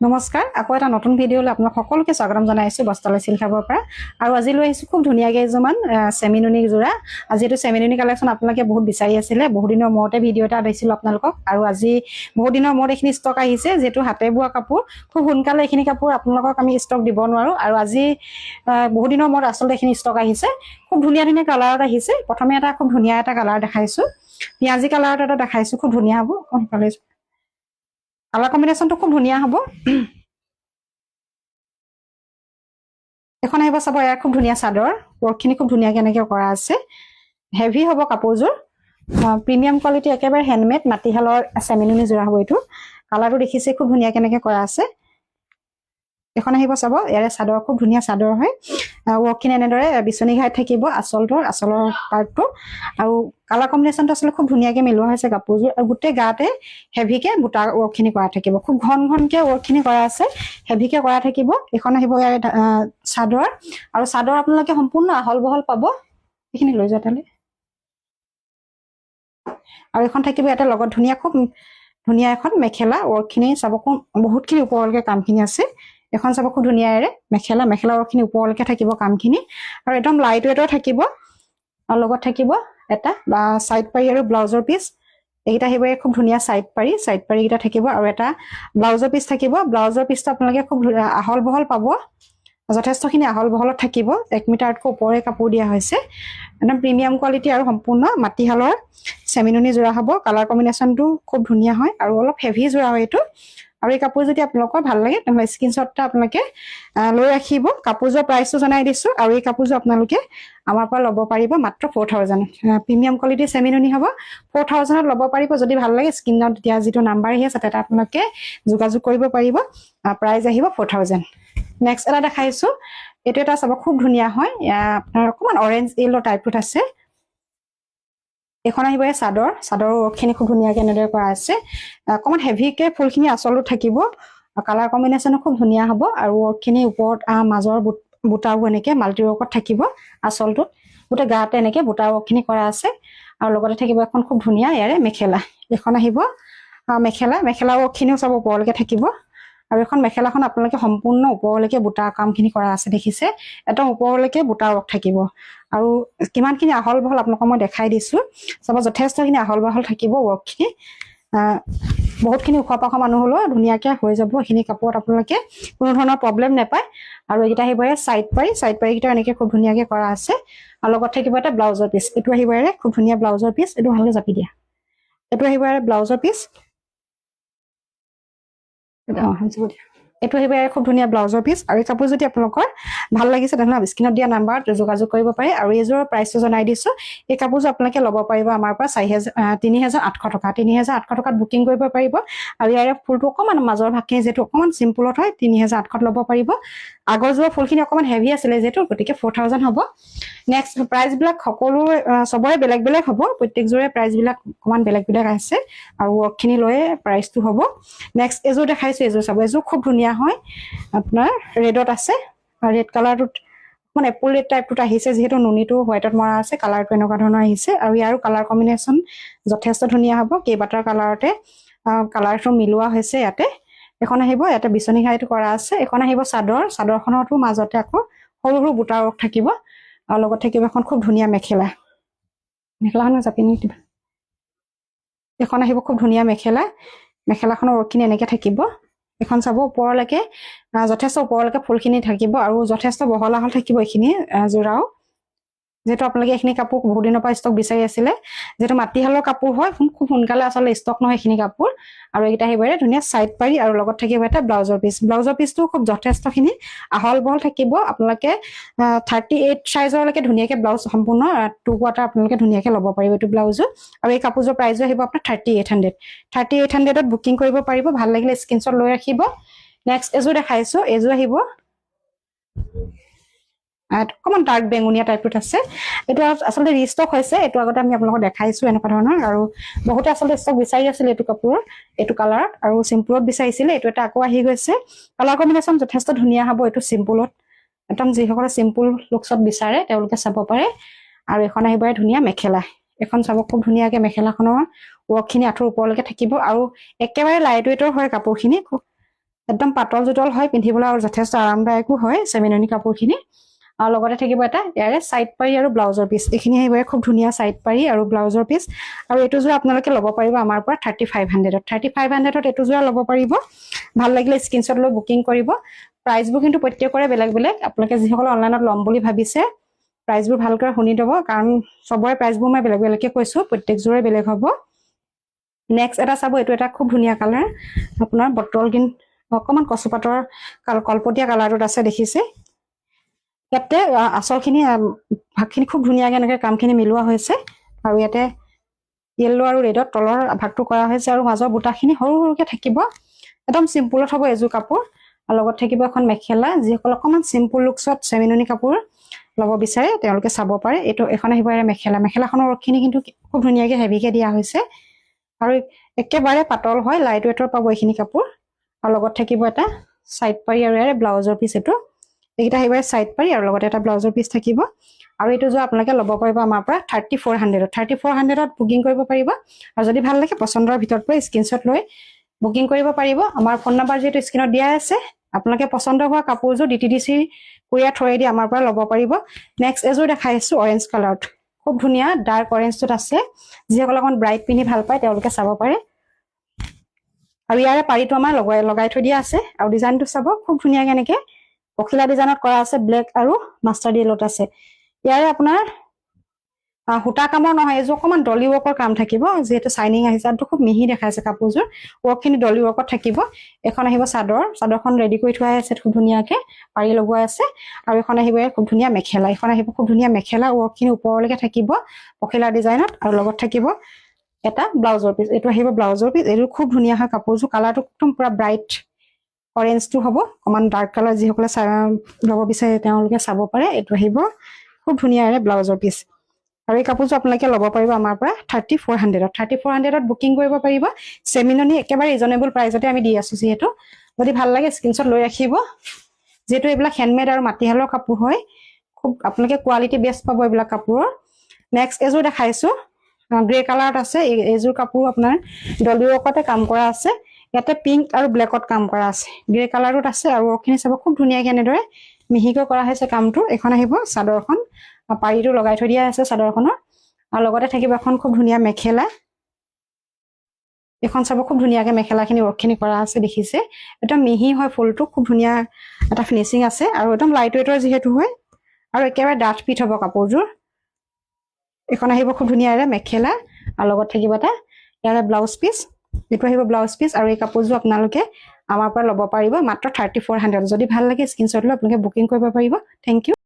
নমস্কাৰ আকৌ এটা নতুন ভিডিঅ'লৈ আপোনাক সকলোকে স্বাগতম জনাইছোঁ বস্তালৈ চিল্ক হাবৰ পৰা। আৰু আজি লৈ আহিছোঁ খুব ধুনীয়াকৈ এযোৰমান চেমিনুনি যোৰা। আজি এইটো চেমিনুনি কালেকশ্যন আপোনালোকে বহুত বিচাৰি আছিলে, বহুত দিনৰ মূৰতে ভিডিঅ' এটা দিছিলোঁ আপোনালোকক। আৰু আজি বহুত দিনৰ মূৰত এইখিনি ষ্টক আহিছে, যিহেতু হাতে বোৱা কাপোৰ খুব সোনকালে এইখিনি কাপোৰ আপোনালোকক আমি ষ্টক দিব নোৱাৰোঁ। আৰু আজি বহুত দিনৰ মূৰত আচলতে এইখিনি ষ্টক আহিছে, খুব ধুনীয়া ধুনীয়া কালাৰত আহিছে। প্ৰথমে এটা খুব ধুনীয়া এটা কালাৰ দেখাইছোঁ, পিঁয়াজী কালাৰত এটা দেখাইছোঁ, খুব ধুনীয়া হ'ব। কালাৰ কম্বিনেশ্যনটো খুব ধুনীয়া হ'ব। এখন আহিব চাব, এয়া খুব ধুনীয়া চাদৰ, ৱৰ্কখিনি খুব ধুনীয়াকৈ এনেকৈ কৰা আছে। হেভি হ'ব কাপোৰযোৰ, প্ৰিমিয়াম কোৱালিটি, একেবাৰে হেণ্ডমেড মাটিশালৰ চেমিনুনি যোৰা হ'ব এইটো। কালাৰটো দেখিছে খুব ধুনীয়াকৈ এনেকৈ কৰা আছে। এখন আহিব চাব, ইয়াৰে চাদৰ খুব ধুনীয়া চাদৰ হয়। ৱৰ্কখিনি এনেদৰে বিচনী ঘাইত থাকিব, আঁচলৰ পাৰ্টটো। আৰু কালাৰ কম্বিনেশ্যনটো আচলতে খুব ধুনীয়াকৈ মিলোৱা হৈছে কাপোৰযোৰ। আৰু গোটেই গাতে হেভিকৈ বুটা ৱৰ্কখিনি কৰা থাকিব, খুব ঘনকৈ ৱৰ্কখিনি কৰা আছে, হেভিকৈ কৰা থাকিব। এইখন আহিব ইয়াৰে চাদৰ, আৰু চাদৰ আপোনালোকে সম্পূৰ্ণ আহল বহল পাব। এইখিনি লৈ যোৱা তালৈ। আৰু এখন থাকিব ইয়াতে লগত ধুনীয়া, খুব ধুনীয়া এখন মেখেলা। ৱৰ্কখিনি চাব, বহুতখিনি ওপৰলৈকে কামখিনি আছে। এখন চাব খুব ধুনীয়াৰে মেখেলা ৱৰ্কখিনি ওপৰলৈকে থাকিব কামখিনি, আৰু একদম লাইট ৱেটৰ থাকিব। আৰু লগত থাকিব এটা চাইড পাৰি আৰু ব্লাউজৰ পিচ। এইকেইটা আহিব খুব ধুনীয়া চাইড পাৰিকেইটা থাকিব, আৰু এটা ব্লাউজৰ পিচ থাকিব। ব্লাউজৰ পিচটো আপোনালোকে খুব আহল বহল পাব, যথেষ্টখিনি আহল বহলত থাকিব। 1 মিটাৰতকৈ ওপৰে কাপোৰ দিয়া হৈছে, একদম প্ৰিমিয়াম কোৱালিটি আৰু সম্পূৰ্ণ মাটিশালৰ চেমিনুনি যোৰা হ'ব। কালাৰ কম্বিনেশ্যনটো খুব ধুনীয়া হয়, আৰু অলপ হেভি যোৰা হয় এইটো। আৰু এই কাপোৰ যদি আপোনালোকৰ ভাল লাগে তেনেহ'লে স্ক্ৰীনশ্বট এটা আপোনালোকে লৈ ৰাখিব। কাপোৰযোৰৰ প্ৰাইচটো জনাই দিছোঁ, আৰু এই কাপোৰযোৰ আপোনালোকে আমাৰ পৰা ল'ব পাৰিব মাত্ৰ 4000। প্ৰিমিয়াম কোৱালিটি চেমিনুনি হ'ব, 4000ত ল'ব পাৰিব। যদি ভাল লাগে স্ক্ৰীনত এতিয়া যিটো নাম্বাৰ আহি আছে তাতে আপোনালোকে যোগাযোগ কৰিব পাৰিব। প্ৰাইচ আহিব 4000। নেক্সট এটা দেখাইছোঁ, এইটো এটা চাব, খুব ধুনীয়া হয়। আপোনাৰ অকণমান অৰেঞ্জ য়েল্লো টাইপটোত আছে। এইখন আহিব এই চাদৰৰ ৱৰ্কখিনি খুব ধুনীয়াকৈ এনেদৰে কৰা আছে। অকণমান হেভিকৈ ফুলখিনি আঁচলত থাকিব। কালাৰ কম্বিনেশ্যনো খুব ধুনীয়া হ'ব, আৰু ৱৰ্কখিনি ওপৰত মাজৰ বুটাবোৰ এনেকৈ মাল্টি ৱৰ্কত থাকিব। আঁচলটোত গোটেই গাতে এনেকৈ বুটা ৱৰ্কখিনি কৰা আছে। আৰু লগতে থাকিব এখন খুব ধুনীয়া ইয়াৰে মেখেলা। এখন আহিব মেখেলা ৱৰ্কখিনিও চাব ওপৰলৈকে থাকিব। আৰু এখন মেখেলাখন আপোনালোকে সম্পূৰ্ণ ওপৰলৈকে বুটা কামখিনি কৰা আছে, দেখিছে? একদম ওপৰলৈকে বুটা ৱৰ্ক থাকিব। আৰু কিমানখিনি আহল বহল আপোনালোকক মই দেখাই দিছোঁ। চাব, যথেষ্টখিনি আহল বহল থাকিব ৱৰ্কখিনি। বহুতখিনি ওখ পাখ মানুহ হ'লেও ধুনীয়াকৈ হৈ যাব এইখিনি কাপোৰত, আপোনালোকে কোনো ধৰণৰ প্ৰব্লেম নাপায়। আৰু এইকেইটা আহিব চাইড পাৰিকেইটা এনেকৈ খুব ধুনীয়াকৈ কৰা আছে। আৰু লগত থাকিব এটা ব্লাউজৰ পিচ। এইটো আহিব খুব ধুনীয়া ব্লাউজৰ পিচ। এইটো ভালকৈ জাপি দিয়া। এইটো আহিব ব্লাউজৰ পিচ। এইটো আহিব খুব ধুনীয়া ব্লাউজৰ পিচ। আৰু এই কাপোৰ যদি আপোনালোকৰ ভাল লাগিছে তেনেহ'লে স্ক্ৰীনত দিয়া নাম্বাৰত যোগাযোগ কৰিব পাৰে। আৰু এইযোৰৰ প্ৰাইচটো জনাই দিছোঁ। এই কাপোৰযোৰ আপোনালোকে ল'ব পাৰিব আমাৰ পৰা 3800 টকা। 3800 টকাত বুকিং কৰিব পাৰিব। আৰু ইয়াৰে ফুলটো অকণমান মাজৰ ভাগখিনি যিহেতু অকণমান চিম্পুলত হয়, 3800 ল'ব পাৰিব। আগৰযোৰৰ ফুলখিনি অকণমান হেভি আছিলে যিহেতু, গতিকে 4000 হ'ব। নেক্সট প্ৰাইচবিলাক চবৰে বেলেগ বেলেগ হ'ব। প্ৰত্যেকযোৰে প্ৰাইচবিলাক অকণমান বেলেগ বেলেগ আছে, আৰু ৱৰ্কখিনি লৈয়ে প্ৰাইচটো হ'ব। নেক্সট এযোৰ দেখাইছোঁ, এযোৰ চাব। এযোৰ খুব ধুনীয়া হয়, আপোনাৰ ৰেডত আছে। ৰেড কালাৰটোত অকণমান এপল ৰেড টাইপটোত আহিছে, যিহেতু নুনিটো হোৱাইটত মৰা আছে। কালাৰটো এনেকুৱা ধৰণৰ আহিছে, আৰু ইয়াৰো কালাৰ কম্বিনেশ্যন যথেষ্ট ধুনীয়া হ'ব। কেইবাটাৰ কালাৰতে কালাৰটো মিলোৱা হৈছে ইয়াতে। এখন আহিব ইয়াতে বিচনী ঘাইটো কৰা আছে। এখন আহিব চাদৰখনতো মাজতে আকৌ সৰু সৰু বুটা ৱৰ্ক থাকিব। আৰু লগত থাকিব এখন খুব ধুনীয়া মেখেলাখনো জাপি নি দিবা। এখন আহিব খুব ধুনীয়া মেখেলাখনৰ ৱৰ্কখিনি এনেকৈ থাকিব। এখন চাব ওপৰলৈকে, যথেষ্ট ওপৰলৈকে ফুলখিনি থাকিব, আৰু যথেষ্ট বহল আহল থাকিব এইখিনি যোৰাও। যিহেতু আপোনালোকে এইখিনি কাপোৰ বহুত দিনৰ পৰা ষ্টক বিচাৰি আছিলে, যিহেতু মাটিশালৰ কাপোৰ হয়, খুব সোনকালে আচলতে ষ্টক নহয় এইখিনি কাপোৰ। আৰু এইকেইটা আহিব ধুনীয়া চাইড পাৰি, আৰু লগত থাকিব এটা ব্লাউজৰ পিচটো খুব যথেষ্টখিনি আহল বহল থাকিব। আপোনালোকে 38 চাইজৰলৈকে ধুনীয়াকৈ ব্লাউজ সম্পূৰ্ণ 2 কোৱাৰ্টাৰ আপোনালোকে ধুনীয়াকৈ ল'ব পাৰিব এইটো ব্লাউজো। আৰু এই কাপোৰযোৰ প্ৰাইজো আহিব আপোনাৰ 3800। 3800ত বুকিং কৰিব পাৰিব। ভাল লাগিলে স্ক্ৰীনশ্বট লৈ ৰাখিব। নেক্সট এযোৰ দেখাইছোঁ, এযোৰ আহিব অকণমান ডাৰ্ক বেঙুনীয়া টাইপটোত আছে। এইটো আচলতে ৰিষ্টক হৈছে, এইটো আগতে আমি আপোনালোকক দেখাইছোঁ এনেকুৱা ধৰণৰ। আৰু বহুতে আচলতে ষ্টক বিচাৰি আছিলে এইটো কাপোৰৰ, এইটো কালাৰত, আৰু চিম্পুলত বিচাৰিছিলে। এইটো এটা আকৌ আহি গৈছে। কালাৰ কম্বিনেশ্যন যথেষ্ট ধুনীয়া হ'ব এইটো চিম্পুলত। একদম যিসকলে চিম্পুল লুকছত বিচাৰে তেওঁলোকে চাব পাৰে। আৰু এখন আহিব ধুনীয়া মেখেলা। এখন চাব, খুব ধুনীয়াকৈ মেখেলাখনৰ ৱৰ্কখিনি আঁঠুৰ ওপৰলৈকে থাকিব, আৰু একেবাৰে লাইট ৱেটৰ হয় কাপোৰখিনি। একদম পাতল জুতল হয়, পিন্ধিবলৈ আৰু যথেষ্ট আৰামদায়কো হয় চেমিননি কাপোৰখিনি। আৰু লগতে থাকিব এটা ইয়াৰে চাইড পাৰি আৰু ব্লাউজৰ পিচ, এইখিনি আহিব খুব ধুনীয়া চাইড পাৰি আৰু ব্লাউজৰ পিচ। আৰু এইটো যোৰা আপোনালোকে ল'ব পাৰিব আমাৰ পৰা 3500ত। 3500ত এইটো যোৰা ল'ব পাৰিব। ভাল লাগিলে স্ক্ৰীনশ্বট লৈ বুকিং কৰিব। প্ৰাইচবোৰ কিন্তু প্ৰত্যেকৰে বেলেগ বেলেগ। আপোনালোকে যিসকলে অনলাইনত ল'ম বুলি ভাবিছে প্ৰাইচবোৰ ভালকৈ শুনি ল'ব, কাৰণ চবৰে প্ৰাইচবোৰ মই বেলেগ বেলেগকৈ কৈছোঁ, প্ৰত্যেকযোৰে বেলেগ হ'ব। নেক্সট এটা চাব, এইটো এটা খুব ধুনীয়া কালাৰ, আপোনাৰ বটল গ্ৰীণ অকণমান কচুপাতৰ কলপতীয়া কালাৰটোত আছে, দেখিছে। ইয়াতে আঁচলখিনি ভাগখিনি খুব ধুনীয়াকৈ এনেকৈ কামখিনি মিলোৱা হৈছে। আৰু ইয়াতে য়েল্লো আৰু ৰেডত তলৰ ভাগটো কৰা হৈছে, আৰু মাজৰ বুটাখিনি সৰু সৰুকৈ থাকিব। একদম চিম্পুলত হ'ব এযোৰ কাপোৰ। আৰু লগত থাকিব এখন মেখেলা। যিসকল অকণমান চিম্পুল লুকছত চেমিননি কাপোৰ ল'ব বিচাৰে তেওঁলোকে চাব পাৰে। এখন আহিব মেখেলা। মেখেলাখনৰ ৱৰ্কখিনি কিন্তু খুব ধুনীয়াকৈ হেভিকৈ দিয়া হৈছে, আৰু একেবাৰে পাতল হয়, লাইট ৱেটৰ পাব এইখিনি কাপোৰ। আৰু লগত থাকিব এটা চাইড পাৰি আৰু ইয়াৰে ব্লাউজৰ পিচ। এইকেইটা আহিব চাইড পাৰি আৰু লগতে এটা ব্লাউজৰ পিচ থাকিব। আৰু এইটো যোৱা আপোনালোকে ল'ব পাৰিব আমাৰ পৰা 3400ত। 3400ত বুকিং কৰিব পাৰিব। আৰু যদি ভাল লাগে পচন্দৰ ভিতৰত পৰা স্ক্ৰীনশ্বট লৈ বুকিং কৰিব পাৰিব। আমাৰ ফোন নাম্বাৰ যিহেতু স্ক্ৰীনত দিয়া আছে, আপোনালোকে পচন্দ হোৱা কাপোৰযোৰ DTDC কুৰিয়াৰ থ্ৰুৱেদি আমাৰ পৰা ল'ব পাৰিব। নেক্সট এযোৰ দেখাই আছোঁ অৰেঞ্জ কালাৰত, খুব ধুনীয়া ডাৰ্ক অৰেঞ্জটোত আছে। যিসকলে অকণ ব্ৰাইট পিন্ধি ভাল পায় তেওঁলোকে চাব পাৰে। আৰু ইয়াৰে পাৰিটো আমাৰ লগাই থৈ দিয়া আছে। আৰু ডিজাইনটো চাব, খুব ধুনীয়াকৈ এনেকৈ পখিলা ডিজাইনত কৰা আছে, ব্লেক আৰু মাষ্টাৰ্ড য়েলোত আছে। ইয়াৰে আপোনাৰ সূতা কামৰ নহয়, এইযোৰ অকণমান ডলি ৱৰ্কৰ কাম থাকিব, যিহেতু চাইনিং আহিছে। আৰু খুব মিহি দেখাইছে কাপোৰযোৰ, ৱৰ্কখিনি ডলি ৱৰ্কত থাকিব। এখন আহিব চাদৰখন ৰেডি কৰি থোৱা আছে, খুব ধুনীয়াকৈ পাৰি লগোৱা আছে। আৰু এখন আহিব খুব ধুনীয়া মেখেলা। এখন আহিব খুব ধুনীয়া মেখেলা, ৱৰ্কখিনি ওপৰলৈকে থাকিব পখিলা ডিজাইনত। আৰু লগত থাকিব এটা ব্লাউজৰ পিচ। এইটো আহিব ব্লাউজৰ পিচ। এইটো খুব ধুনীয়া হয় কাপোৰযোৰ। কালাৰটো একদম পুৰা ব্ৰাইট অৰেঞ্জটো হ'ব, অকণমান ডাৰ্ক কালাৰ। যিসকলে ল'ব বিচাৰে তেওঁলোকে চাব পাৰে। এইটো আহিব খুব ধুনীয়াৰে ব্লাউজৰ পিচ। আৰু এই কাপোৰযোৰ আপোনালোকে ল'ব পাৰিব আমাৰ পৰা 3400ত। 3400ত বুকিং কৰিব পাৰিব। চেমিননি একেবাৰে ৰিজনেবল প্ৰাইচতে আমি দি আছোঁ। যিহেতু যদি ভাল লাগে স্ক্ৰীনশ্বট লৈ ৰাখিব। যিহেতু এইবিলাক হেণ্ডমেড আৰু মাটিশালৰ কাপোৰ হয়, খুব আপোনালোকে কোৱালিটি বেষ্ট পাব এইবিলাক কাপোৰৰ। নেক্সট এযোৰ দেখাইছোঁ, গ্ৰে কালাৰত আছে। এইযোৰ কাপোৰ আপোনাৰ ডলি ৱৰ্কতে কাম কৰা আছে। ইয়াতে পিংক আৰু ব্লেকত কাম কৰা আছে, গ্ৰে কালাৰত আছে। আৰু ৱৰ্কখিনি চাব, খুব ধুনীয়াকৈ এনেদৰে মিহিকৈ কৰা হৈছে কামটো। এখন আহিব চাদৰখন, পাৰিটো লগাই থৈ দিয়া আছে চাদৰখনৰ। আৰু লগতে থাকিব এখন খুব ধুনীয়া মেখেলা। এখন চাব, খুব ধুনীয়াকৈ মেখেলাখিনি ৱৰ্কখিনি কৰা আছে, দেখিছে। একদম মিহি হয় ফুলটো, খুব ধুনীয়া এটা ফিনিচিং আছে। আৰু একদম লাইট ৱেটৰ যিহেতু হয়, আৰু একেবাৰে ডাঠ পিঠ হ'ব কাপোৰযোৰ। এখন আহিব খুব ধুনীয়াৰে মেখেলা, আৰু লগত থাকিব এটা ইয়াৰে ব্লাউজ পিচ। এইটো আহিব ব্লাউজ পিচ। আৰু এই কাপোৰযোৰ আপোনালোকে আমাৰ পৰা ল'ব পাৰিব মাত্ৰ 3400। যদি ভাল লাগে স্ক্ৰীনশ্বট লৈ আপোনালোকে বুকিং কৰিব পাৰিব। Thank U.